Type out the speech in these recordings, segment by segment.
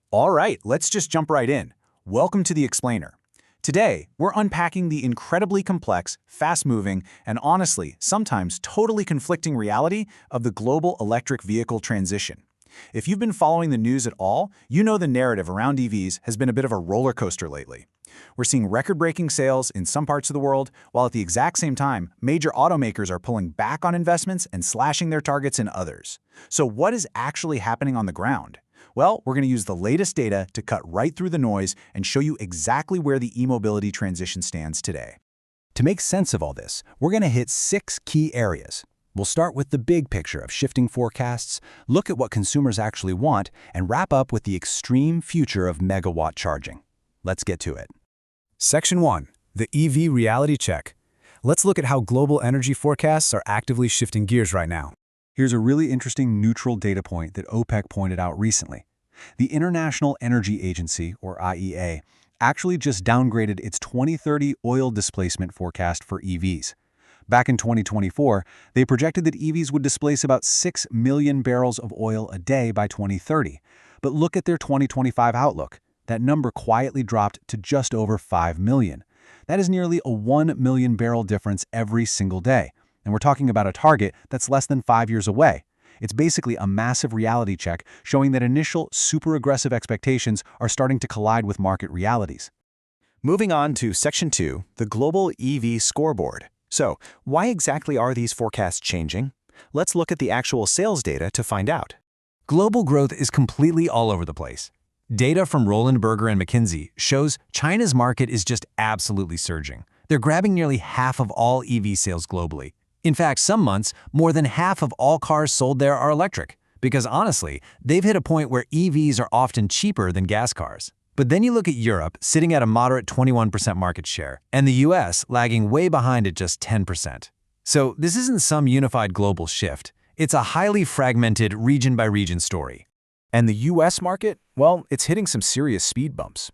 All right, let's just jump right in. Welcome to The Explainer. Today, we're unpacking the incredibly complex, fast-moving, and honestly, sometimes totally conflicting reality of the global electric vehicle transition. If you've been following the news at all, you know the narrative around EVs has been a bit of a roller coaster lately. We're seeing record-breaking sales in some parts of the world, while at the exact same time, major automakers are pulling back on investments and slashing their targets in others. So what is actually happening on the ground? Well, we're going to use the latest data to cut right through the noise and show you exactly where the e-mobility transition stands today. To make sense of all this, we're going to hit 6 key areas. We'll start with the big picture of shifting forecasts, look at what consumers actually want, and wrap up with the extreme future of megawatt charging. Let's get to it. Section 1. The EV Reality Check. Let's look at how global energy forecasts are actively shifting gears right now. Here's a really interesting neutral data point that OPEC pointed out recently. The International Energy Agency, or IEA, actually just downgraded its 2030 oil displacement forecast for EVs. Back in 2024, they projected that EVs would displace about 6 million barrels of oil a day by 2030. But look at their 2025 outlook. That number quietly dropped to just over 5 million. That is nearly a 1 million barrel difference every single day. And we're talking about a target that's less than 5 years away. It's basically a massive reality check showing that initial super aggressive expectations are starting to collide with market realities. Moving on to Section 2, the Global EV Scoreboard. So, why exactly are these forecasts changing? Let's look at the actual sales data to find out. Global growth is completely all over the place. Data from Roland Berger and McKinsey shows China's market is just absolutely surging. They're grabbing nearly half of all EV sales globally. In fact, some months, more than half of all cars sold there are electric. Because honestly, they've hit a point where EVs are often cheaper than gas cars. But then you look at Europe, sitting at a moderate 21% market share, and the US lagging way behind at just 10%. So this isn't some unified global shift. It's a highly fragmented region-by-region story. And the US market? Well, it's hitting some serious speed bumps.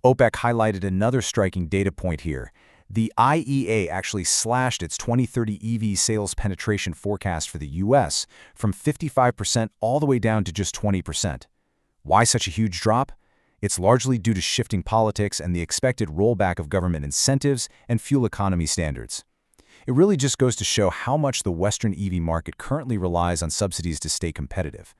OPEC highlighted another striking data point here. The IEA actually slashed its 2030 EV sales penetration forecast for the US from 55% all the way down to just 20%. Why such a huge drop? It's largely due to shifting politics and the expected rollback of government incentives and fuel economy standards. It really just goes to show how much the Western EV market currently relies on subsidies to stay competitive.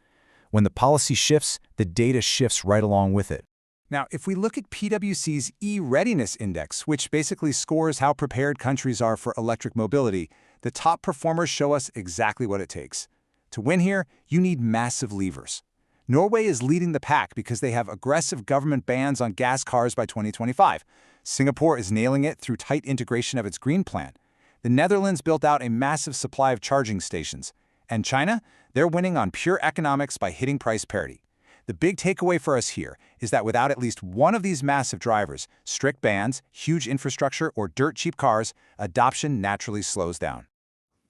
When the policy shifts, the data shifts right along with it. Now, if we look at PwC's E-Readiness Index, which basically scores how prepared countries are for electric mobility, the top performers show us exactly what it takes. To win here, you need massive levers. Norway is leading the pack because they have aggressive government bans on gas cars by 2025. Singapore is nailing it through tight integration of its green plan. The Netherlands built out a massive supply of charging stations. And China? They're winning on pure economics by hitting price parity. The big takeaway for us here is that without at least one of these massive drivers, strict bans, huge infrastructure, or dirt-cheap cars, adoption naturally slows down.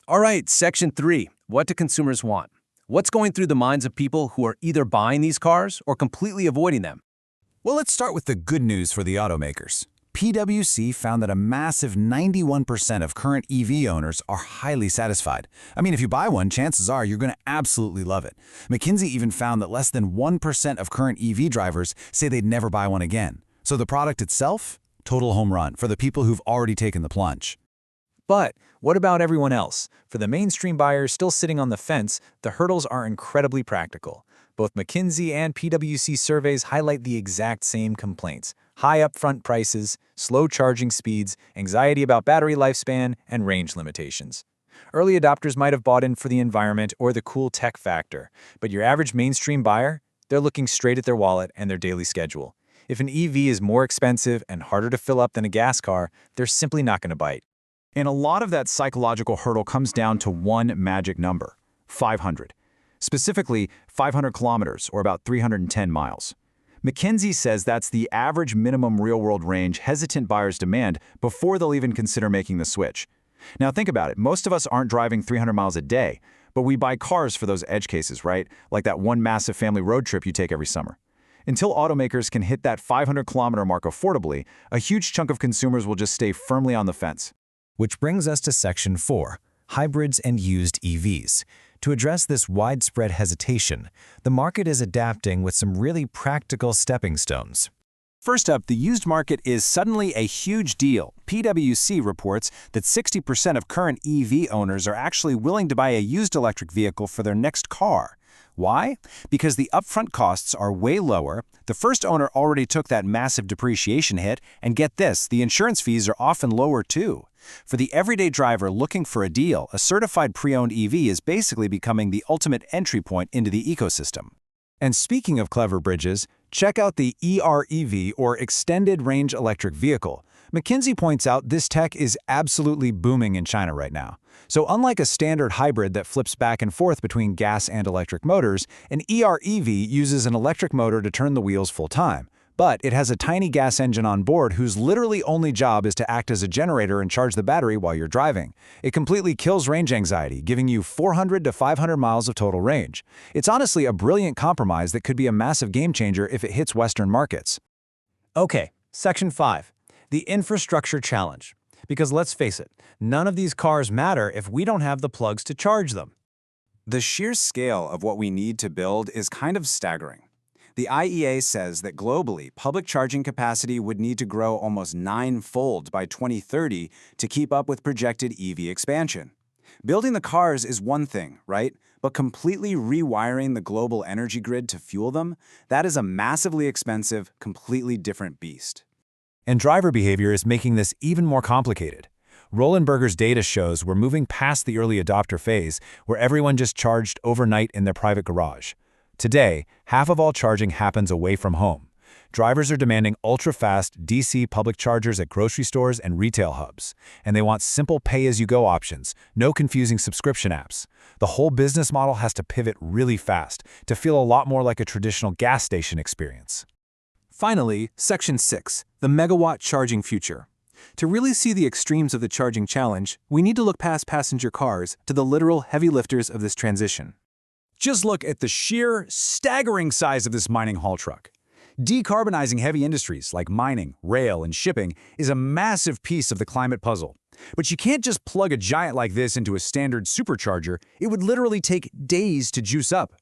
All right, Section 3. What do consumers want? What's going through the minds of people who are either buying these cars or completely avoiding them? Well, let's start with the good news for the automakers. PwC found that a massive 91% of current EV owners are highly satisfied. I mean, if you buy one, chances are you're going to absolutely love it. McKinsey even found that less than 1% of current EV drivers say they'd never buy one again. So the product itself? Total home run for the people who've already taken the plunge. But what about everyone else? For the mainstream buyers still sitting on the fence, the hurdles are incredibly practical. Both McKinsey and PwC surveys highlight the exact same complaints: high upfront prices, slow charging speeds, anxiety about battery lifespan, and range limitations. Early adopters might have bought in for the environment or the cool tech factor, but your average mainstream buyer, they're looking straight at their wallet and their daily schedule. If an EV is more expensive and harder to fill up than a gas car, they're simply not going to bite. And a lot of that psychological hurdle comes down to one magic number: 500. Specifically, 500 kilometers, or about 310 miles. McKinsey says that's the average minimum real-world range hesitant buyers demand before they'll even consider making the switch. Now think about it, most of us aren't driving 300 miles a day, but we buy cars for those edge cases, right? Like that one massive family road trip you take every summer. Until automakers can hit that 500-kilometer mark affordably, a huge chunk of consumers will just stay firmly on the fence. Which brings us to Section 4, hybrids and used EVs. To address this widespread hesitation, the market is adapting with some really practical stepping stones. First up, the used market is suddenly a huge deal. PwC reports that 60% of current EV owners are actually willing to buy a used electric vehicle for their next car. Why? Because the upfront costs are way lower, the first owner already took that massive depreciation hit, and get this, the insurance fees are often lower too. For the everyday driver looking for a deal, a certified pre-owned EV is basically becoming the ultimate entry point into the ecosystem. And speaking of clever bridges, check out the EREV, or Extended Range Electric Vehicle. McKinsey points out this tech is absolutely booming in China right now. So unlike a standard hybrid that flips back and forth between gas and electric motors, an EREV uses an electric motor to turn the wheels full-time. But it has a tiny gas engine on board whose literally only job is to act as a generator and charge the battery while you're driving. It completely kills range anxiety, giving you 400 to 500 miles of total range. It's honestly a brilliant compromise that could be a massive game changer if it hits Western markets. Okay, Section 5. The infrastructure challenge. Because let's face it, none of these cars matter if we don't have the plugs to charge them. The sheer scale of what we need to build is kind of staggering. The IEA says that globally, public charging capacity would need to grow almost 9-fold by 2030 to keep up with projected EV expansion. Building the cars is one thing, right? But completely rewiring the global energy grid to fuel them, that is a massively expensive, completely different beast. And driver behavior is making this even more complicated. Roland Berger's data shows we're moving past the early adopter phase, where everyone just charged overnight in their private garage. Today, half of all charging happens away from home. Drivers are demanding ultra-fast DC public chargers at grocery stores and retail hubs. And they want simple pay-as-you-go options, no confusing subscription apps. The whole business model has to pivot really fast to feel a lot more like a traditional gas station experience. Finally, Section 6, the megawatt charging future. To really see the extremes of the charging challenge, we need to look past passenger cars to the literal heavy lifters of this transition. Just look at the sheer, staggering size of this mining haul truck. Decarbonizing heavy industries like mining, rail, and shipping is a massive piece of the climate puzzle. But you can't just plug a giant like this into a standard supercharger. It would literally take days to juice up.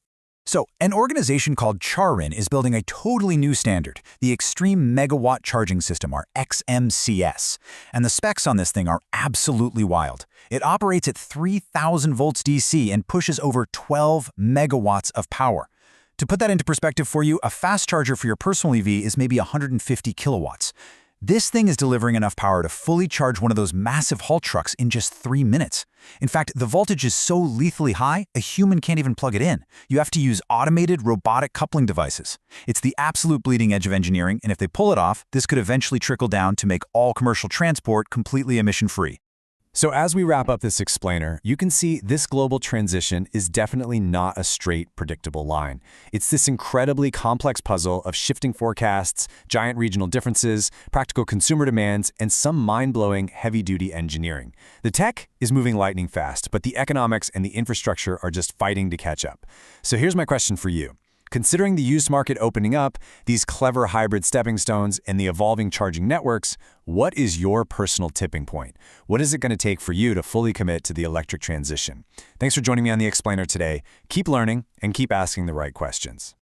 So, an organization called Charin is building a totally new standard, the Extreme Megawatt Charging System, or XMCS. And the specs on this thing are absolutely wild. It operates at 3,000 volts DC and pushes over 12 megawatts of power. To put that into perspective for you, a fast charger for your personal EV is maybe 150 kilowatts. This thing is delivering enough power to fully charge one of those massive haul trucks in just 3 minutes. In fact, the voltage is so lethally high, a human can't even plug it in. You have to use automated robotic coupling devices. It's the absolute bleeding edge of engineering, and if they pull it off, this could eventually trickle down to make all commercial transport completely emission-free. So as we wrap up this explainer, you can see this global transition is definitely not a straight, predictable line. It's this incredibly complex puzzle of shifting forecasts, giant regional differences, practical consumer demands, and some mind-blowing heavy-duty engineering. The tech is moving lightning fast, but the economics and the infrastructure are just fighting to catch up. So here's my question for you. Considering the used market opening up, these clever hybrid stepping stones, and the evolving charging networks, what is your personal tipping point? What is it going to take for you to fully commit to the electric transition? Thanks for joining me on The Explainer today. Keep learning and keep asking the right questions.